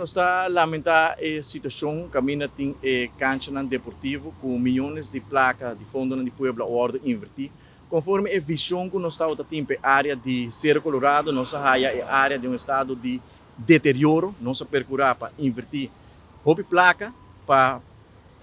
Está a lamentar a situação que a tem cancha deportivo com milhões de placas de fundo de Puebla ordem invertir. Conforme a visão que nós estamos tendo a área de Cerro Colorado, nossa área de estado de deterioro, nossa percurar para invertir hobby placa para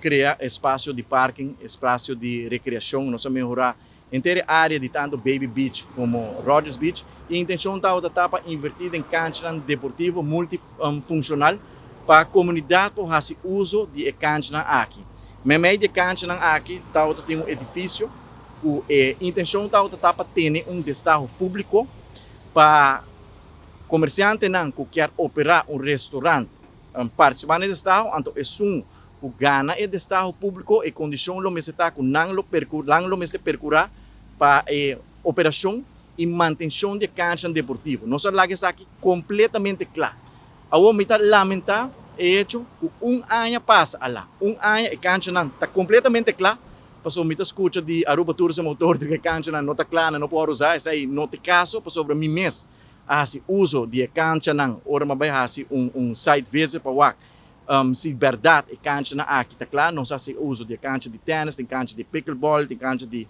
criar espaço de parking, espaço de recreação, nossa melhorar inteira área de tanto Baby Beach como Rogers Beach. E a intenção está para invertir em cancha deportivo multifuncional para a comunidade para fazer uso de cancha aqui. Mas meio de cancha aqui tem um edifício que a intenção está para ter um destaque público para comerciante que quer operar um restaurante participar do destaque, então é o gana é destaque público e condição lo está com não lo percurar para a operação e manutenção de cancha deportivo. Nós lá aqui completamente claro. A homem está lamentar é hecho que ano passa lá, ano a cancha está completamente claro. Passou muita escuta de Aruba Tourism Authority que a cancha não está clara, não pode usar, isso aí não tem caso, sobre mim mês assim uso de cancha não, ora mas vai assim site visit para o se verdade a cancha aqui está claro, nós fazemos uso de cancha de tênis, de cancha de pickleball, de cancha de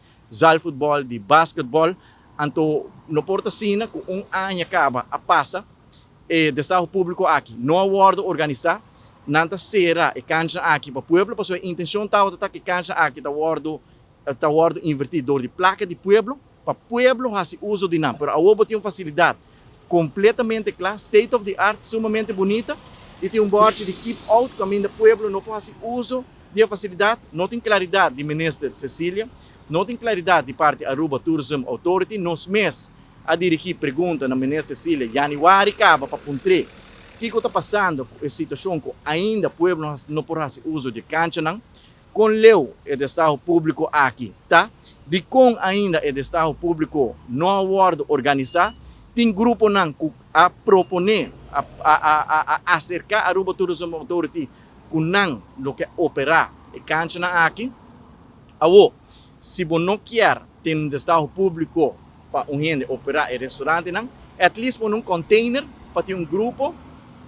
futebol, de basquetebol. Então, não importa se com ano acaba a passa, e o Estado público aqui não aguarda organizar, não será a cancha aqui para o Pueblo, porque a intenção está que a cancha aqui está aguardo invertidor de placa de Pueblo, para o Pueblo fazer uso de não, mas a UOBO tem uma facilidade completamente clara, state of the art, sumamente bonita, e tem board de keep out, caminho do Pueblo, não pode fazer uso de facilidade, não tem claridade de Ministra Cecília, não tem claridade de parte da Aruba Tourism Authority, nós mesmos a dirigir pergunta na Ministra Cecília, Januário acaba para puntre, o que está passando com a situação que ainda o Pueblo não pode fazer uso de cancha, com leu o Estado público aqui, tá? De com ainda o Estado público não aguarda organizar, tem grupo que a proponer, a acercar a Aruba Tourism Authority com lo que operar e cancha aqui, se você não quer ter um Estado público para gente operar o restaurante, at least por um container para ter um grupo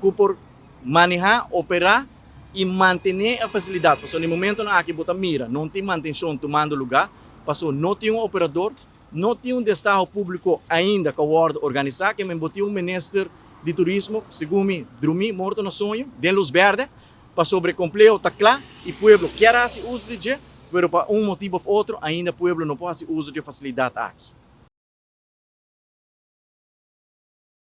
que por manejar, operar e manter a facilidade. Porque no momento aqui você mira, não tem manutenção tomando lugar, porque não tem um operador, não tem um Estado público ainda que pode organizar, que me botou um ministro de turismo, segundo dormir morto no sonho, de luz verde, para sobrecompleto, está claro, e o povo quer fazer uso de mas por um motivo ou outro, ainda o povo não pode fazer uso de facilidade aqui.